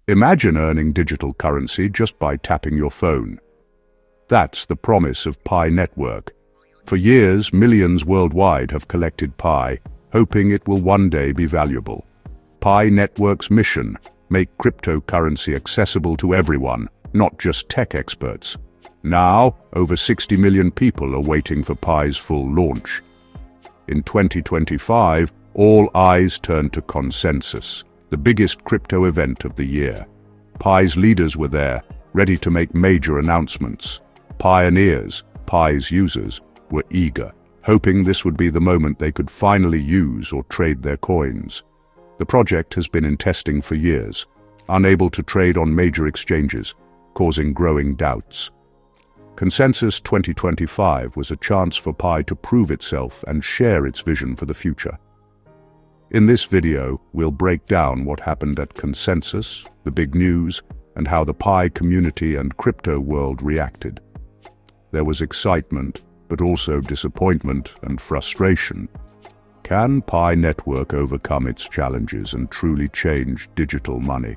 Imagine earning digital currency just by tapping your phone. That's the promise of Pi Network. For years, millions worldwide have collected Pi, hoping it will one day be valuable. Pi Network's mission: make cryptocurrency accessible to everyone, not just tech experts. Now, over 60 million people are waiting for Pi's full launch. In 2025, all eyes turn to Consensus, the biggest crypto event of the year. Pi's leaders were there, ready to make major announcements. Pioneers, Pi's users, were eager, hoping this would be the moment they could finally use or trade their coins. The project has been in testing for years, unable to trade on major exchanges, causing growing doubts. Consensus 2025 was a chance for Pi to prove itself and share its vision for the future. In this video, we'll break down what happened at Consensus, the big news, and how the Pi community and crypto world reacted. There was excitement, but also disappointment and frustration. Can Pi Network overcome its challenges and truly change digital money?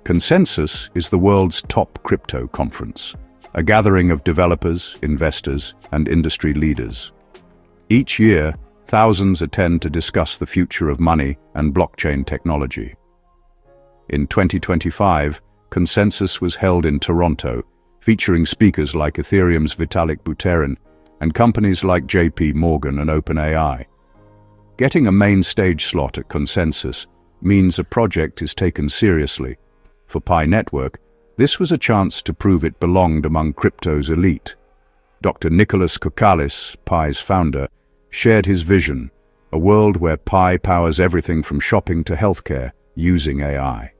Consensus is the world's top crypto conference, a gathering of developers, investors, and industry leaders. Each year, thousands attend to discuss the future of money and blockchain technology. In 2025, Consensus was held in Toronto, featuring speakers like Ethereum's Vitalik Buterin and companies like JP Morgan and OpenAI. Getting a main stage slot at Consensus means a project is taken seriously. For Pi Network, this was a chance to prove it belonged among crypto's elite. Dr. Nicholas Koukoulis, Pi's founder, shared his vision: a world where Pi powers everything from shopping to healthcare using AI.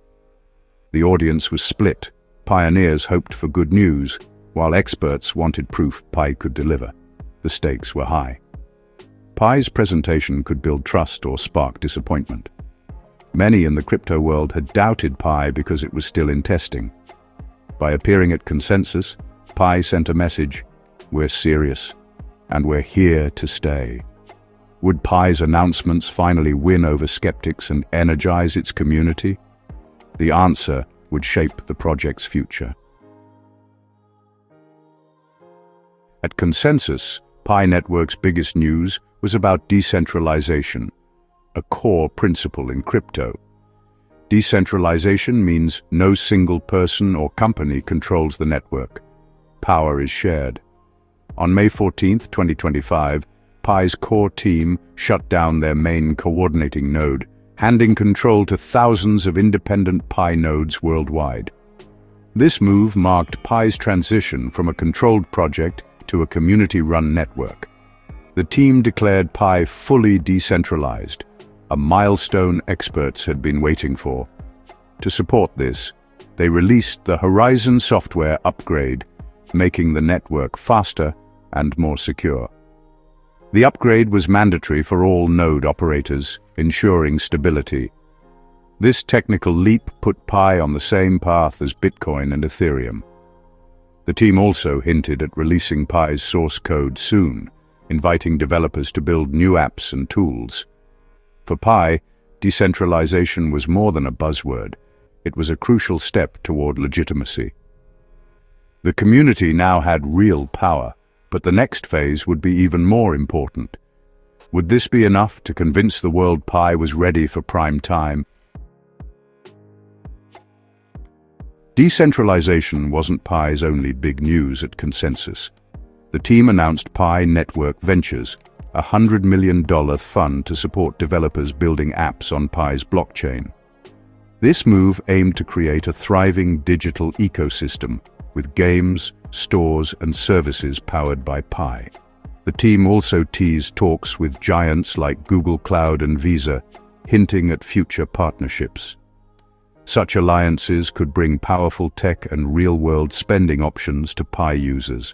The audience was split. Pioneers hoped for good news, while experts wanted proof Pi could deliver. The stakes were high. Pi's presentation could build trust or spark disappointment. Many in the crypto world had doubted Pi because it was still in testing. By appearing at Consensus, Pi sent a message: we're serious, and we're here to stay. Would Pi's announcements finally win over skeptics and energize its community? The answer would shape the project's future. At Consensus, Pi Network's biggest news was about decentralization, a core principle in crypto. Decentralization means no single person or company controls the network. Power is shared. On May 14, 2025, Pi's core team shut down their main coordinating node, handing control to thousands of independent Pi nodes worldwide. This move marked Pi's transition from a controlled project to a community-run network. The team declared Pi fully decentralized, a milestone experts had been waiting for. To support this, they released the Horizon software upgrade, making the network faster and more secure. The upgrade was mandatory for all node operators, ensuring stability. This technical leap put Pi on the same path as Bitcoin and Ethereum. The team also hinted at releasing Pi's source code soon, inviting developers to build new apps and tools. For Pi, decentralization was more than a buzzword. It was a crucial step toward legitimacy. The community now had real power, but the next phase would be even more important. Would this be enough to convince the world Pi was ready for prime time? Decentralization wasn't Pi's only big news at Consensus. The team announced Pi Network Ventures, a $100 million fund to support developers building apps on Pi's blockchain. This move aimed to create a thriving digital ecosystem with games, stores, and services powered by Pi. The team also teased talks with giants like Google Cloud and Visa, hinting at future partnerships. Such alliances could bring powerful tech and real-world spending options to Pi users.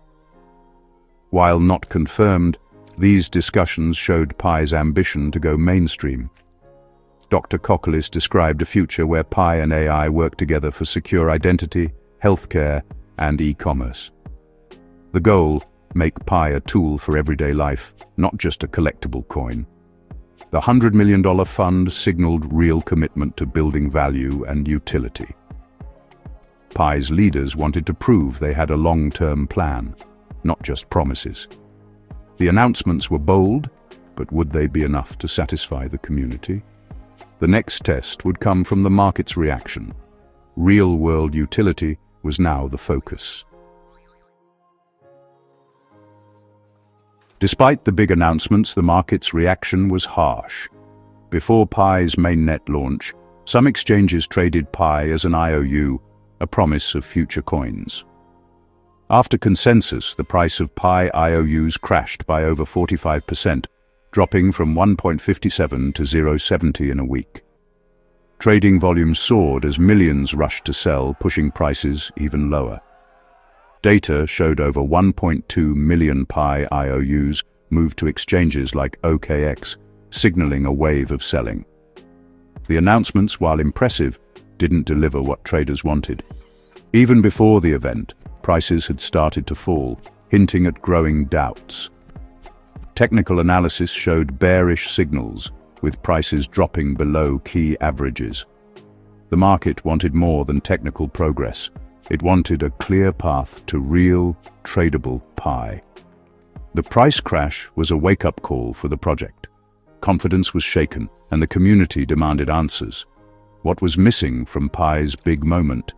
While not confirmed, these discussions showed Pi's ambition to go mainstream. Dr. Koukoulis described a future where Pi and AI work together for secure identity, healthcare, and e-commerce. The goal: make Pi a tool for everyday life, not just a collectible coin. The $100 million fund signaled real commitment to building value and utility. Pi's leaders wanted to prove they had a long-term plan, not just promises. The announcements were bold, but would they be enough to satisfy the community? The next test would come from the market's reaction. Real-world utility was now the focus. Despite the big announcements, the market's reaction was harsh. Before Pi's mainnet launch, some exchanges traded Pi as an IOU, a promise of future coins. After consensus, the price of Pi IOUs crashed by over 45%, dropping from 1.57 to 0.70 in a week. Trading volume soared as millions rushed to sell, pushing prices even lower. Data showed over 1.2 million Pi IOUs moved to exchanges like OKX, signaling a wave of selling. The announcements, while impressive, didn't deliver what traders wanted. Even before the event, prices had started to fall, hinting at growing doubts. Technical analysis showed bearish signals, with prices dropping below key averages. The market wanted more than technical progress. It wanted a clear path to real, tradable Pi. The price crash was a wake-up call for the project. Confidence was shaken, and the community demanded answers. What was missing from Pi's big moment?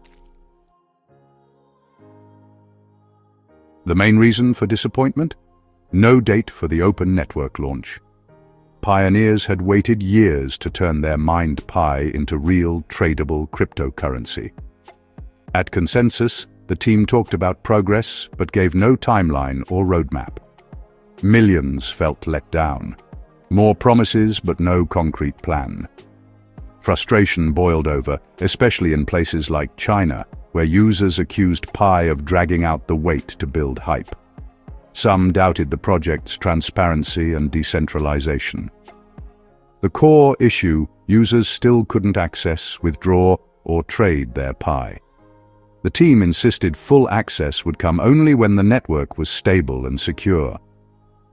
The main reason for disappointment? No date for the open network launch. Pioneers had waited years to turn their mined Pi into real, tradable cryptocurrency. At consensus, the team talked about progress but gave no timeline or roadmap. Millions felt let down. More promises but no concrete plan. Frustration boiled over, especially in places like China, where users accused Pi of dragging out the wait to build hype. Some doubted the project's transparency and decentralization. The core issue: users still couldn't access, withdraw, or trade their Pi. The team insisted full access would come only when the network was stable and secure.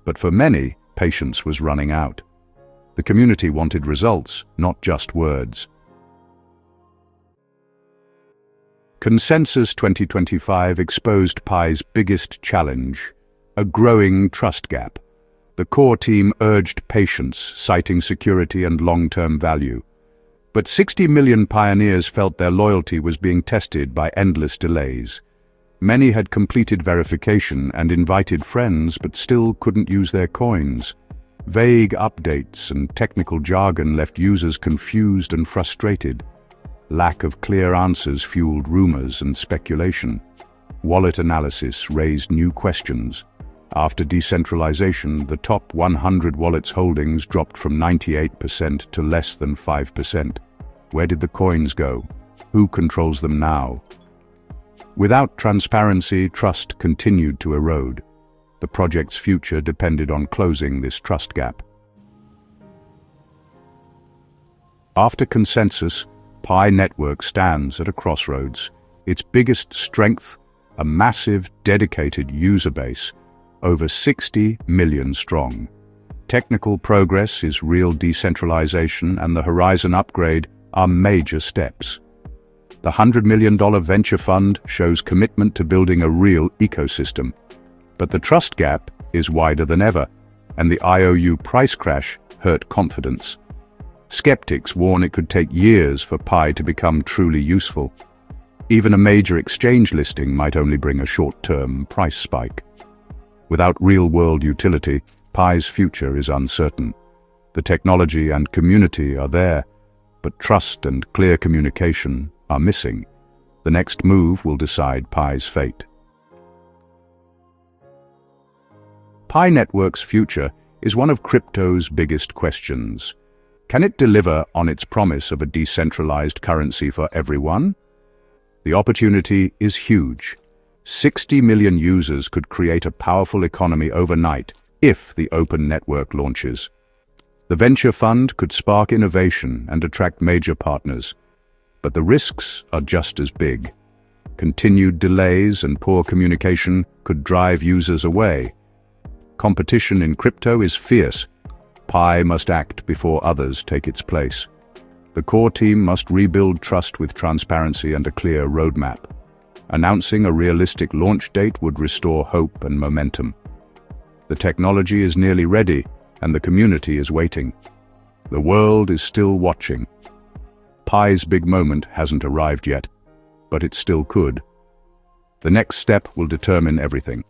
But for many, patience was running out. The community wanted results, not just words. Consensus 2025 exposed Pi's biggest challenge: a growing trust gap. The core team urged patience, citing security and long-term value. But 60 million pioneers felt their loyalty was being tested by endless delays. Many had completed verification and invited friends but still couldn't use their coins. Vague updates and technical jargon left users confused and frustrated. Lack of clear answers fueled rumors and speculation. Wallet analysis raised new questions. After decentralization, the top 100 wallets' holdings dropped from 98% to less than 5%. Where did the coins go? Who controls them now? Without transparency, trust continued to erode. The project's future depended on closing this trust gap. After consensus, Pi Network stands at a crossroads. Its biggest strength: a massive, dedicated user base, over 60 million strong. Technical progress is real decentralization, and the Horizon upgrade are major steps. The $100 million venture fund shows commitment to building a real ecosystem. But the trust gap is wider than ever, and the IOU price crash hurt confidence. Skeptics warn it could take years for Pi to become truly useful. Even a major exchange listing might only bring a short-term price spike. Without real-world utility, Pi's future is uncertain. The technology and community are there, but trust and clear communication are missing. The next move will decide Pi's fate. Pi Network's future is one of crypto's biggest questions. Can it deliver on its promise of a decentralized currency for everyone? The opportunity is huge. 60 million users could create a powerful economy overnight if the open network launches. The venture fund could spark innovation and attract major partners. But the risks are just as big. Continued delays and poor communication could drive users away. Competition in crypto is fierce, Pi must act before others take its place. The core team must rebuild trust with transparency and a clear roadmap. Announcing a realistic launch date would restore hope and momentum. The technology is nearly ready, and the community is waiting. The world is still watching. Pi's big moment hasn't arrived yet, but it still could. The next step will determine everything.